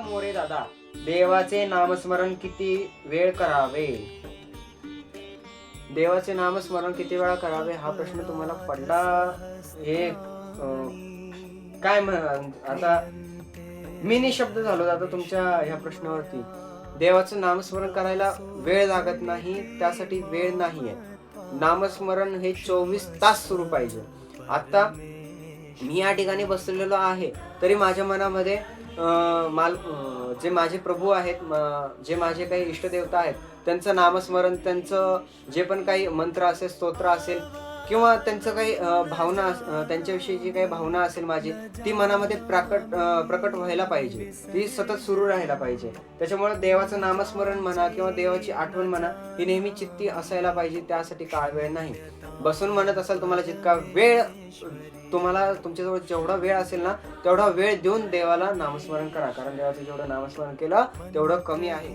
मोरे दादा, देवाचे नामस्मरण किती वेळ करावे? देवाचे नामस्मरण किती वेळा करावे हा प्रश्न तुम्हाला पडला. हे आता मी निशब्द झालो आता तुमच्या ह्या प्रश्नावरती. देवाचं नामस्मरण करायला वेळ लागत नाही, त्यासाठी वेळ नाहीये. नामस्मरण हे 24 तास सुरू पाहिजे. आता मी या ठिकाणी बसलेलो आहे तरी माझ्या मनामध्ये जे माझे प्रभू आहेत, जे माझे काही इष्टदेवता आहेत, त्यांचं नामस्मरण, त्यांचं जे पण काही मंत्र असेल, स्तोत्र असेल किंवा त्यांचं काही त्यांच्याविषयी जी काही भावना असेल माझी, ती मनामध्ये प्रकट व्हायला पाहिजे, ती सतत सुरू राहायला पाहिजे. त्याच्यामुळे देवाचं नामस्मरण म्हणा किंवा देवाची आठवण म्हणा ही नेहमी चित्ती असायला पाहिजे. त्यासाठी काळ वेळ नाही. बसून म्हणत असाल तुम्हाला जितका वेळ तुम्हाला तुमच्याजवळ जेवढा वेळ असेल ना तेवढा वेळ देऊन देवाला नामस्मरण करा, कारण देवाचं जेवढं नामस्मरण केलं तेवढं कमी आहे.